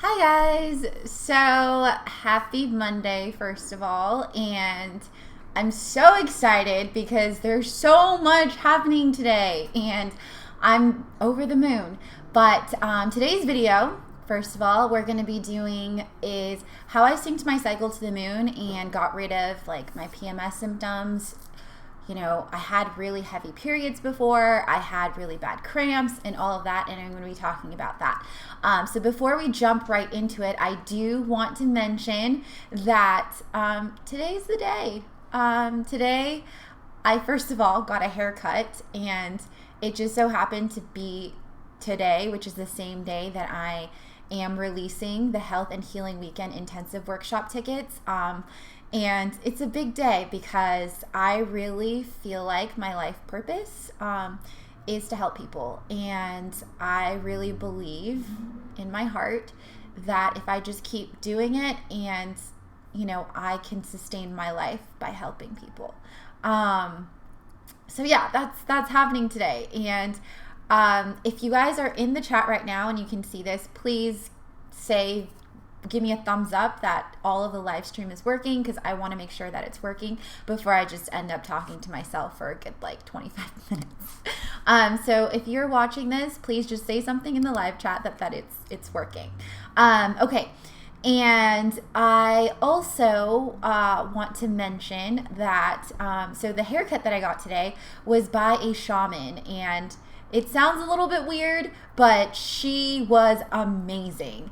Hi guys, so happy Monday first of all, and I'm so excited because there's so much happening today and I'm over the moon. But today's video, first of all, we're going to be doing is how I synced my cycle to the moon and got rid of like my PMS symptoms. You know, I had really heavy periods before, I had really bad cramps and all of that, and I'm going to be talking about that. So before we jump right into it, I do want to mention that today's the day. Today, I first of all got a haircut, and it just so happened to be today, which is the same day that I am releasing the Health and Healing Weekend Intensive Workshop tickets. And it's a big day because I really feel like my life purpose is to help people. And I really believe in my heart that if I just keep doing it and, you know, I can sustain my life by helping people. So yeah, that's happening today. And if you guys are in the chat right now and you can see this, please give me a thumbs up that all of the live stream is working, because I want to make sure that it's working before I just end up talking to myself for a good like 25 minutes. So if you're watching this, please just say something in the live chat that it's working. Okay. And I also want to mention that so the haircut that I got today was by a shaman, and it sounds a little bit weird, but she was amazing.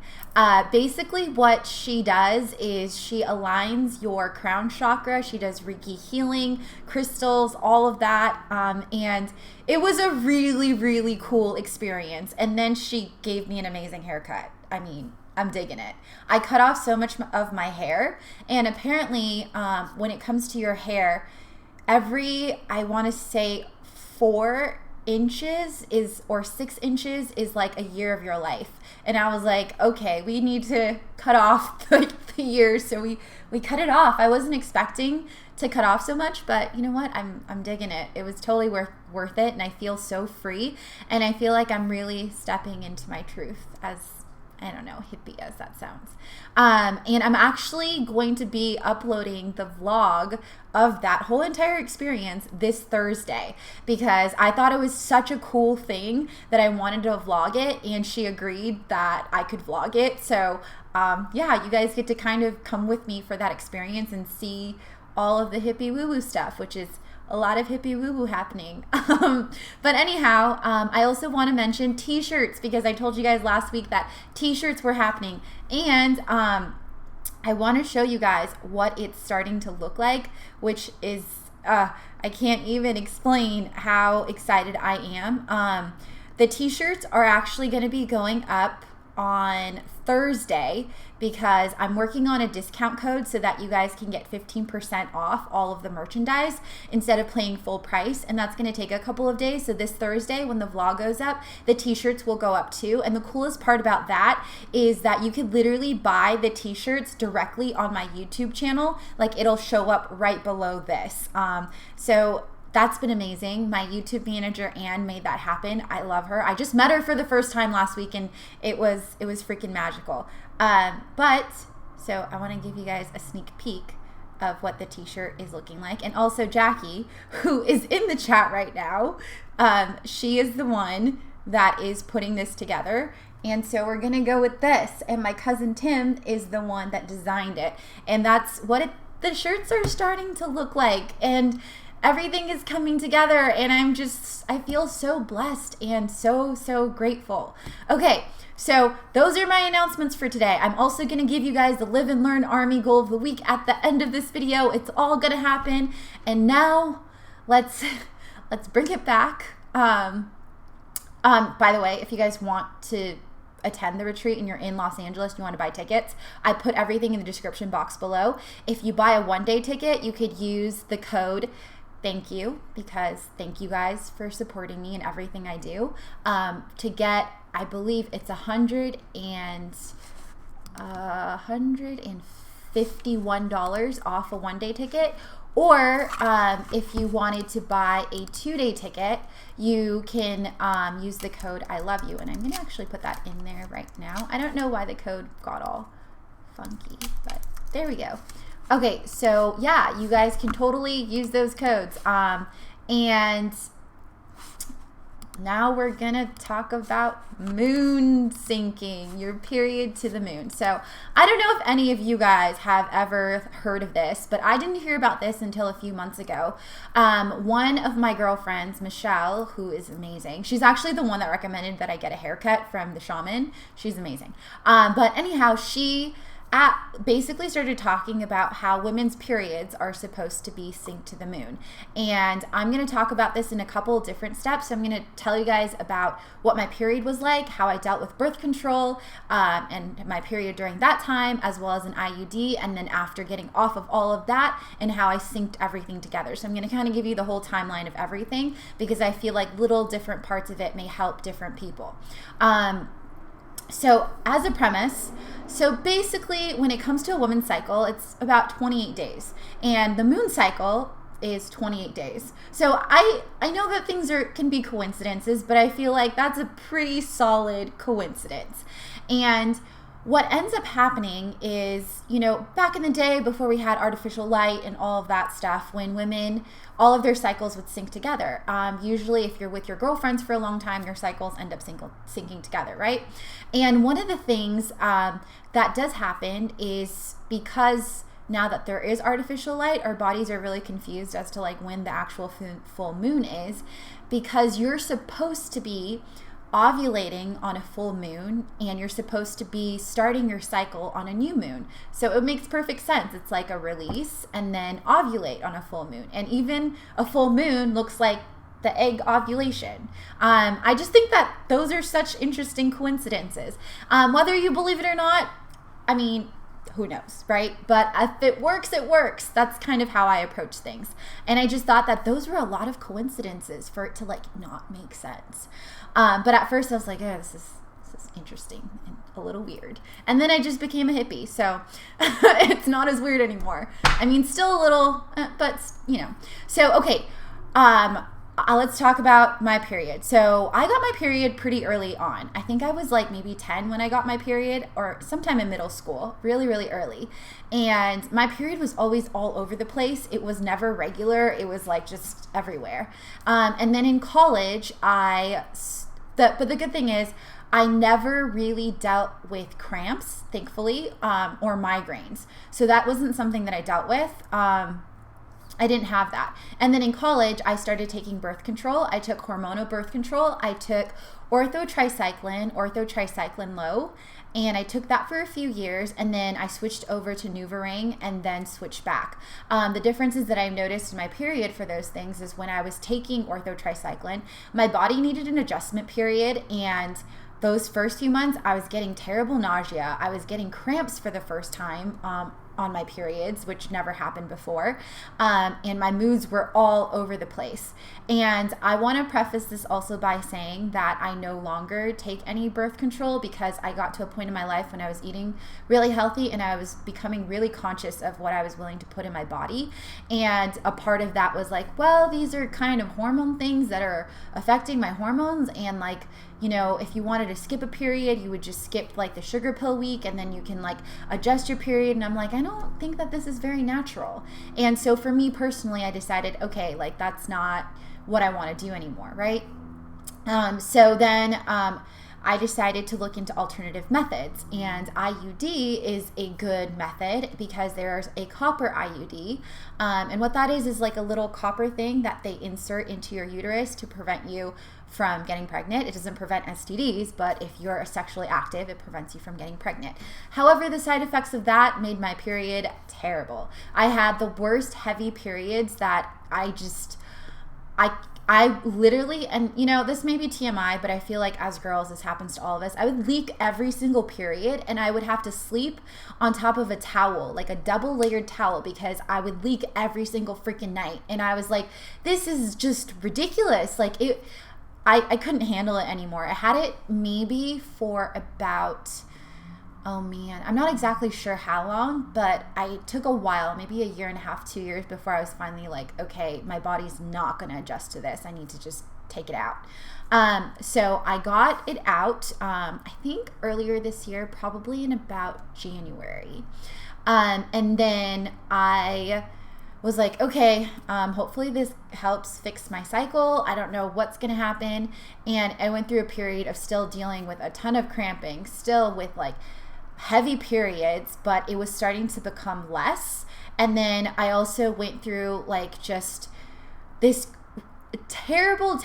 Basically what she does is she aligns your crown chakra. She does Reiki healing, crystals, all of that. And it was a really, really cool experience. And then she gave me an amazing haircut. I mean, I'm digging it. I cut off so much of my hair, and apparently when it comes to your hair, I want to say 4 inches or 6 inches is like a year of your life. And I was like, okay, we need to cut off the years. So we cut it off. I wasn't expecting to cut off so much, but you know what? I'm digging it. It was totally worth it, and I feel so free, and I feel like I'm really stepping into my truth, as I don't know, hippie as that sounds. And I'm actually going to be uploading the vlog of that whole entire experience this Thursday, because I thought it was such a cool thing that I wanted to vlog it, and she agreed that I could vlog it. So yeah, you guys get to kind of come with me for that experience and see all of the hippie woo-woo stuff, which is a lot of hippie woo-woo happening. But anyhow, I also want to mention t-shirts, because I told you guys last week that t-shirts were happening. And I want to show you guys what it's starting to look like, which is, I can't even explain how excited I am. The t-shirts are actually going to be going up on Thursday, because I'm working on a discount code so that you guys can get 15% off all of the merchandise instead of paying full price, and that's going to take a couple of days. So this Thursday, when the vlog goes up, the t-shirts will go up too. And the coolest part about that is that you could literally buy the t-shirts directly on my YouTube channel. Like, it'll show up right below this. So that's been amazing. My YouTube manager, Anne, made that happen. I love her. I just met her for the first time last week, and it was freaking magical. But so I want to give you guys a sneak peek of what the t-shirt is looking like. And also Jackie, who is in the chat right now, she is the one that is putting this together. And so we're going to go with this. And my cousin Tim is the one that designed it. And that's what the shirts are starting to look like. And everything is coming together, and I feel so blessed and so grateful. Okay, so those are my announcements for today. I'm also going to give you guys the Live and Learn Army Goal of the Week at the end of this video. It's all going to happen. And now let's bring it back. By the way, if you guys want to attend the retreat and you're in Los Angeles, you want to buy tickets, I put everything in the description box below. If you buy a one-day ticket, you could use the code thank you, because thank you guys for supporting me in everything I do, to get, I believe it's $151 off a one-day ticket, Or if you wanted to buy a 2-day ticket, you can use the code I love you. And I'm going to actually put that in there right now. I don't know why the code got all funky, but there we go. Okay, so yeah, you guys can totally use those codes. And now we're gonna talk about moon syncing, your period to the moon. So I don't know if any of you guys have ever heard of this, but I didn't hear about this until a few months ago. One of my girlfriends, Michelle, who is amazing, she's actually the one that recommended that I get a haircut from the shaman. She's amazing. But anyhow, she basically started talking about how women's periods are supposed to be synced to the moon. And I'm going to talk about this in a couple different steps. So I'm going to tell you guys about what my period was like, how I dealt with birth control, and my period during that time, as well as an IUD, and then after getting off of all of that, and how I synced everything together. So I'm going to kind of give you the whole timeline of everything, because I feel like little different parts of it may help different people. So as a premise, so basically when it comes to a woman's cycle, it's about 28 days, and the moon cycle is 28 days. So I know that things can be coincidences, but I feel like that's a pretty solid coincidence. And what ends up happening is, you know, back in the day before we had artificial light and all of that stuff, when women, all of their cycles would sync together. Usually if you're with your girlfriends for a long time, your cycles end up syncing together, right? And one of the things that does happen is, because now that there is artificial light, our bodies are really confused as to like when the actual full moon is, because you're supposed to be ovulating on a full moon, and you're supposed to be starting your cycle on a new moon. So it makes perfect sense. It's like a release and then ovulate on a full moon. And even a full moon looks like the egg ovulation. I just think that those are such interesting coincidences. Whether you believe it or not, I mean, who knows, right? But if it works, it works. That's kind of how I approach things. And I just thought that those were a lot of coincidences for it to like not make sense. But at first I was like, oh, this is interesting and a little weird. And then I just became a hippie. So it's not as weird anymore. I mean, still a little, but you know. So, okay. Let's talk about my period. So I got my period pretty early on. I think I was like maybe 10 when I got my period, or sometime in middle school, really, really early. And my period was always all over the place. It was never regular. It was like just everywhere. And then in college, but the good thing is I never really dealt with cramps, thankfully, or migraines. So that wasn't something that I dealt with. I didn't have that. And then in college, I started taking birth control. I took hormonal birth control. I took ortho-tricycline low, and I took that for a few years, and then I switched over to NuvaRing and then switched back. The differences that I noticed in my period for those things is when I was taking ortho-tricycline, my body needed an adjustment period, and those first few months, I was getting terrible nausea. I was getting cramps for the first time on my periods, which never happened before. And my moods were all over the place. And I want to preface this also by saying that I no longer take any birth control, because I got to a point in my life when I was eating really healthy and I was becoming really conscious of what I was willing to put in my body. And a part of that was like, well, these are kind of hormone things that are affecting my hormones, and like, you know, if you wanted to skip a period, you would just skip like the sugar pill week, and then you can like adjust your period. And I'm like, I don't think that this is very natural. And so for me personally, I decided, okay, like that's not what I want to do anymore, right? So then I decided to look into alternative methods, and IUD is a good method because there's a copper IUD, and what that is like a little copper thing that they insert into your uterus to prevent you from getting pregnant. It doesn't prevent STDs, but if you're sexually active, it prevents you from getting pregnant. However, the side effects of that made my period terrible. I had the worst heavy periods that I literally, and you know, this may be TMI, but I feel like as girls, this happens to all of us. I would leak every single period, and I would have to sleep on top of a towel, like a double layered towel, because I would leak every single freaking night. And I was like, this is just ridiculous. Like I couldn't handle it anymore. I had it maybe for about oh man, I'm not exactly sure how long, but I took a while, maybe a year and a half, 2 years before I was finally like, okay, my body's not going to adjust to this. I need to just take it out. So I got it out, I think earlier this year, probably in about January. And then I was like, okay, hopefully this helps fix my cycle. I don't know what's going to happen. And I went through a period of still dealing with a ton of cramping, still with like heavy periods, but it was starting to become less. And then I also went through like just this terrible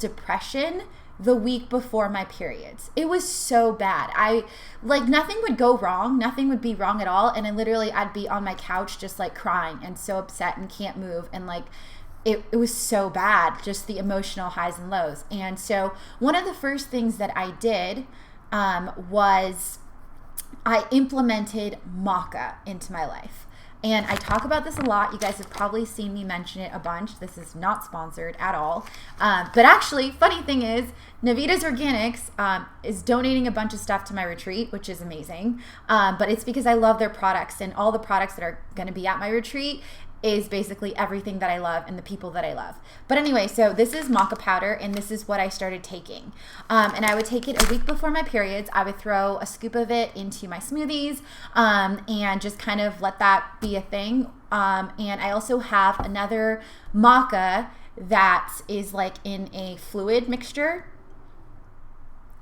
depression the week before my periods. It was so bad. I like nothing would go wrong. Nothing would be wrong at all. And I'd be on my couch just like crying and so upset and can't move. And like, it was so bad, just the emotional highs and lows. And so one of the first things that I did was I implemented Maca into my life. And I talk about this a lot. You guys have probably seen me mention it a bunch. This is not sponsored at all. But actually, funny thing is, Navita's Organics is donating a bunch of stuff to my retreat, which is amazing. But it's because I love their products, and all the products that are going to be at my retreat is basically everything that I love and the people that I love. But anyway, so this is Maca Powder, and this is what I started taking. And I would take it a week before my periods. I would throw a scoop of it into my smoothies and just kind of let that be a thing. And I also have another maca that is like in a fluid mixture.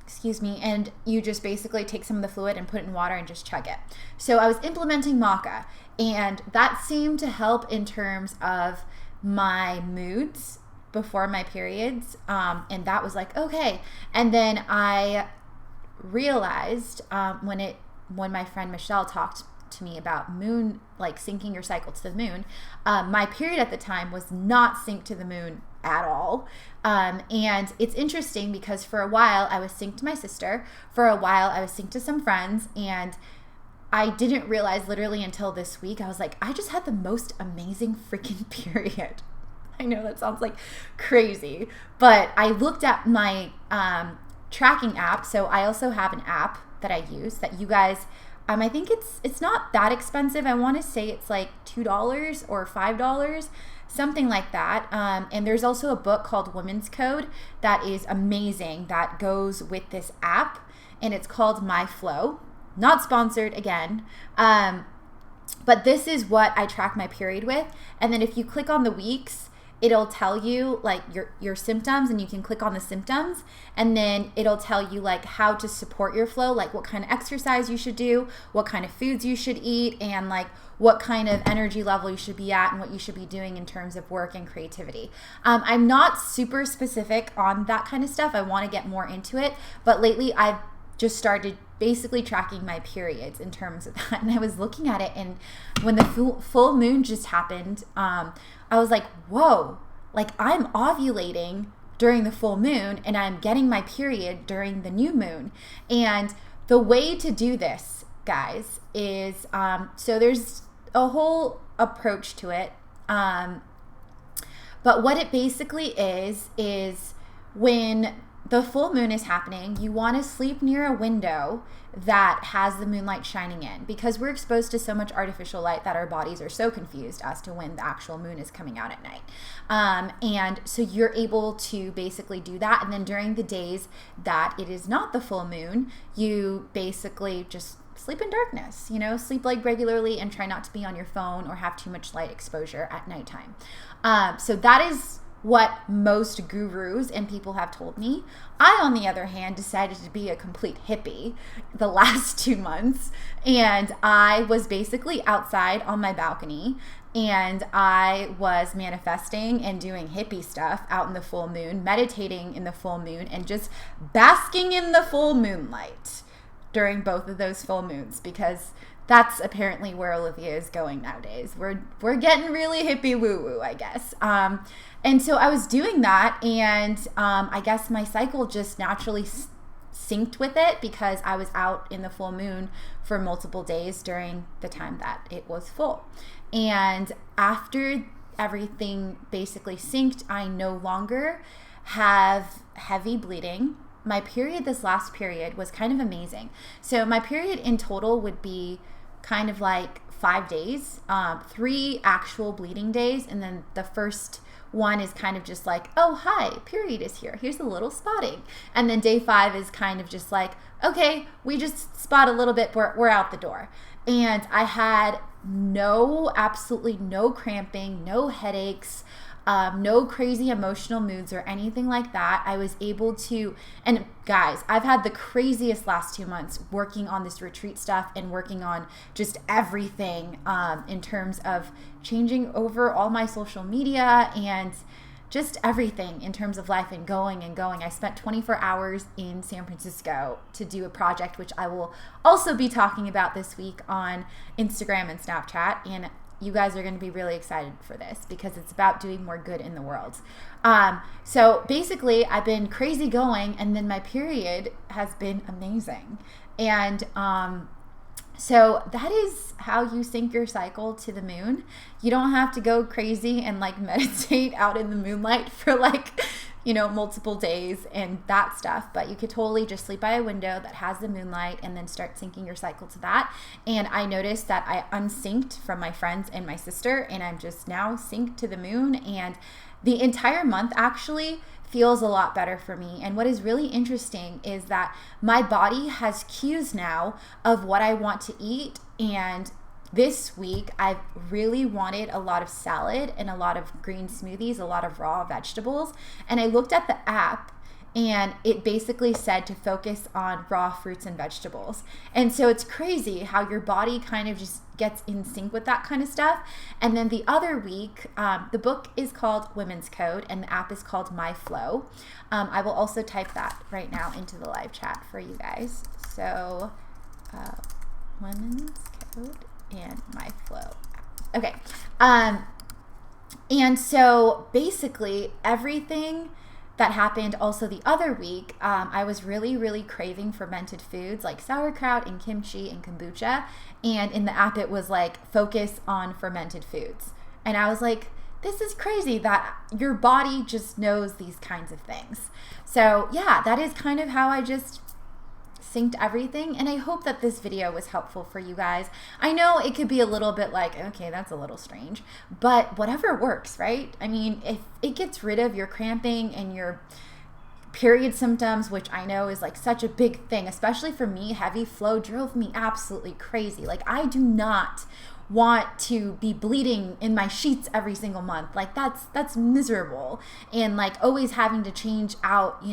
Excuse me, and you just basically take some of the fluid and put it in water and just chug it. So I was implementing maca, and that seemed to help in terms of my moods before my periods, and that was like, okay. And then I realized when my friend Michelle talked to me about moon, like syncing your cycle to the moon, my period at the time was not synced to the moon at all. And it's interesting because for a while I was synced to my sister, for a while I was synced to some friends, and I didn't realize literally until this week, I was like, I just had the most amazing freaking period. I know that sounds like crazy, but I looked at my tracking app. So I also have an app that I use that you guys, I think it's not that expensive. I want to say it's like $2 or $5, something like that. And there's also a book called Women's Code that is amazing that goes with this app, and it's called My Flow. Not sponsored again. But this is what I track my period with. And then if you click on the weeks, it'll tell you like your symptoms, and you can click on the symptoms, and then it'll tell you like how to support your flow, like what kind of exercise you should do, what kind of foods you should eat, and like what kind of energy level you should be at and what you should be doing in terms of work and creativity. I'm not super specific on that kind of stuff. I want to get more into it, but lately I've just started basically tracking my periods in terms of that. And I was looking at it, and when the full moon just happened, I was like, whoa, like I'm ovulating during the full moon and I'm getting my period during the new moon. And the way to do this, guys, is so there's a whole approach to it. But what it basically is when the full moon is happening, you want to sleep near a window that has the moonlight shining in, because we're exposed to so much artificial light that our bodies are so confused as to when the actual moon is coming out at night. And so you're able to basically do that. And then during the days that it is not the full moon, you basically just sleep in darkness, sleep like regularly and try not to be on your phone or have too much light exposure at nighttime. So that is what most gurus and people have told me. I, on the other hand, decided to be a complete hippie the last 2 months, and I was basically outside on my balcony, and I was manifesting and doing hippie stuff out in the full moon, meditating in the full moon, and just basking in the full moonlight during both of those full moons, because that's apparently where Olivia is going nowadays. We're getting really hippie woo-woo, I guess. And so I was doing that, and I guess my cycle just naturally synced with it because I was out in the full moon for multiple days during the time that it was full. And after everything basically synced, I no longer have heavy bleeding. my period, this last period, was kind of amazing. So my period in total would be kind of like 5 days, 3 actual bleeding days, and then the first one is kind of just like, oh, hi, period is here. Here's a little spotting. And then day 5 is kind of just like, okay, we just spot a little bit, we're out the door. And I had absolutely no cramping, no headaches, no crazy emotional moods or anything like that. I was able to, and guys, I've had the craziest last 2 months working on this retreat stuff and working on just everything in terms of changing over all my social media and just everything in terms of life and going and going. I spent 24 hours in San Francisco to do a project, which I will also be talking about this week on Instagram and Snapchat. And you guys are going to be really excited for this because it's about doing more good in the world. So basically, I've been crazy going, and then my period has been amazing. And so that is how you sync your cycle to the moon. You don't have to go crazy and like meditate out in the moonlight for like, multiple days and that stuff. But you could totally just sleep by a window that has the moonlight and then start syncing your cycle to that. And I noticed that I unsynced from my friends and my sister, and I'm just now synced to the moon. And the entire month actually feels a lot better for me. And what is really interesting is that my body has cues now of what I want to eat. And this week, I've really wanted a lot of salad and a lot of green smoothies, a lot of raw vegetables. And I looked at the app, and it basically said to focus on raw fruits and vegetables. And so it's crazy how your body kind of just gets in sync with that kind of stuff. And then the other week, the book is called Women's Code, and the app is called My Flow. I will also type that right now into the live chat for you guys. So Women's Code and My Flow. Okay. And so basically everything that happened also the other week, I was really, really craving fermented foods like sauerkraut and kimchi and kombucha. And in the app, it was like, focus on fermented foods. And I was like, this is crazy that your body just knows these kinds of things. So yeah, that is kind of how I just synced everything. And I hope that this video was helpful for you guys. I know it could be a little bit like, okay, that's a little strange, but whatever works, right? I mean, if it gets rid of your cramping and your period symptoms, which I know is like such a big thing, especially for me, heavy flow drove me absolutely crazy. Like, I do not want to be bleeding in my sheets every single month. Like, that's miserable. And like always having to change out,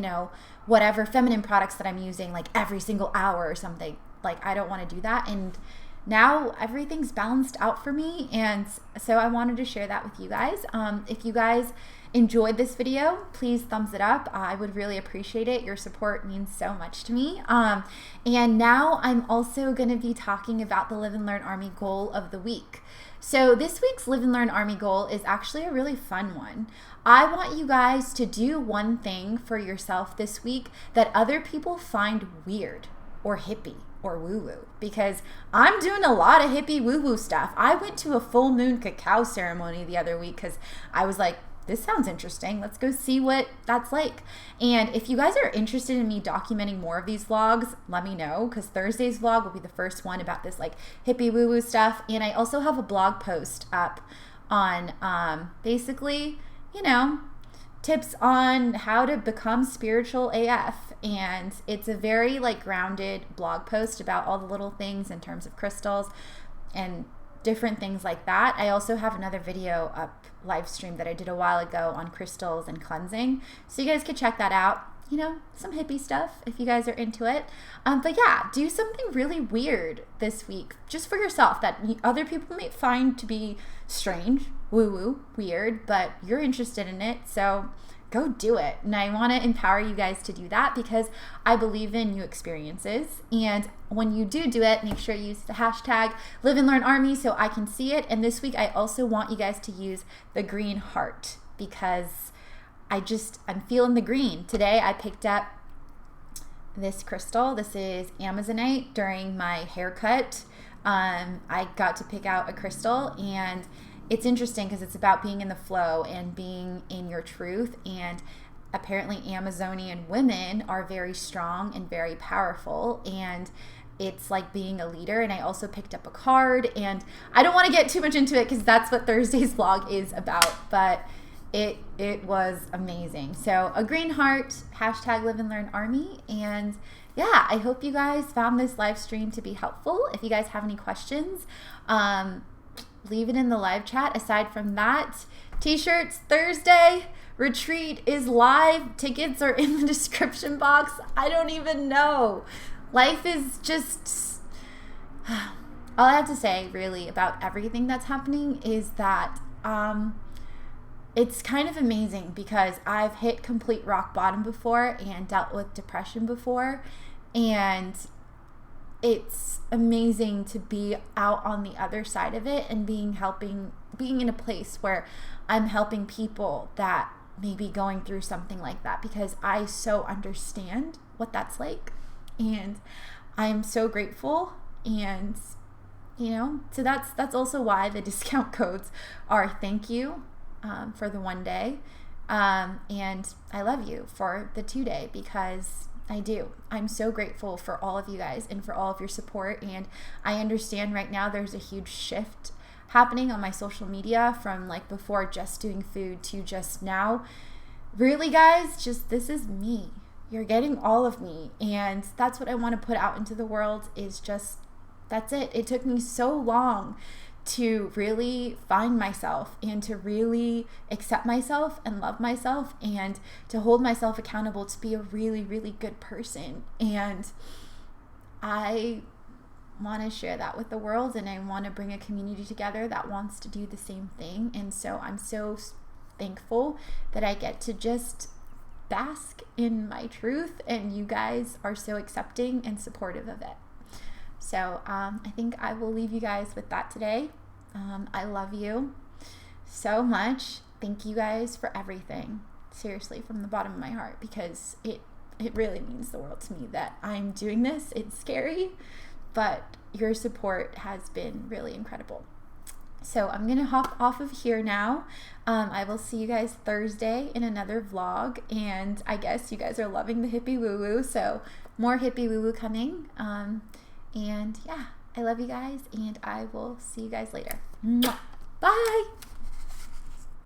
whatever feminine products that I'm using like every single hour or something. Like, I don't want to do that. And now everything's balanced out for me. And so I wanted to share that with you guys. If you guys enjoyed this video, please thumbs it up. I would really appreciate it. Your support means so much to me. And now I'm also going to be talking about the Live and Learn Army goal of the week. So this week's Live and Learn Army goal is actually a really fun one. I want you guys to do one thing for yourself this week that other people find weird or hippie or woo-woo, because I'm doing a lot of hippie woo-woo stuff. I went to a full moon cacao ceremony the other week because I was like, this sounds interesting. Let's go see what that's like. And if you guys are interested in me documenting more of these vlogs, let me know, because Thursday's vlog will be the first one about this like hippie woo-woo stuff. And I also have a blog post up on basically, tips on how to become spiritual AF. And it's a very like grounded blog post about all the little things in terms of crystals and different things like that. I also have another video up, live stream, that I did a while ago on crystals and cleansing. So you guys could check that out. Some hippie stuff if you guys are into it. But yeah, do something really weird this week just for yourself that other people may find to be strange, woo-woo, weird, but you're interested in it. So go do it. And I want to empower you guys to do that because I believe in new experiences. And when you do it, make sure you use the hashtag Live and Learn Army so I can see it. And this week, I also want you guys to use the green heart because I'm feeling the green. Today, I picked up this crystal. This is Amazonite. During my haircut, I got to pick out a crystal, and it's interesting because it's about being in the flow and being in your truth. And apparently Amazonian women are very strong and very powerful, and it's like being a leader. And I also picked up a card, and I don't want to get too much into it because that's what Thursday's vlog is about, but it was amazing. So a green heart, hashtag live and learn army. And yeah, I hope you guys found this live stream to be helpful. If you guys have any questions, leave it in the live chat. Aside from that, t-shirts Thursday, retreat is live. Tickets are in the description box. I don't even know. Life is just, all I have to say really about everything that's happening is that it's kind of amazing because I've hit complete rock bottom before and dealt with depression before, and it's amazing to be out on the other side of it and being in a place where I'm helping people that may be going through something like that, because I so understand what that's like, and I'm so grateful. And so that's also why the discount codes are thank you for the 1 day, and I love you for the 2 day, because I do. I'm so grateful for all of you guys and for all of your support. And I understand right now there's a huge shift happening on my social media from like before just doing food to just now. Really, guys, just this is me. You're getting all of me. And that's what I want to put out into the world, is just, that's it. It took me so long to really find myself and to really accept myself and love myself and to hold myself accountable to be a really, really good person. And I want to share that with the world, and I want to bring a community together that wants to do the same thing. And so I'm so thankful that I get to just bask in my truth, and you guys are so accepting and supportive of it. So I think I will leave you guys with that today. I love you so much. Thank you guys for everything. Seriously, from the bottom of my heart, because it really means the world to me that I'm doing this. It's scary, but your support has been really incredible. So I'm going to hop off of here now. I will see you guys Thursday in another vlog, and I guess you guys are loving the hippie woo-woo, so more hippie woo-woo coming. And yeah, I love you guys, and I will see you guys later. Mwah. Bye!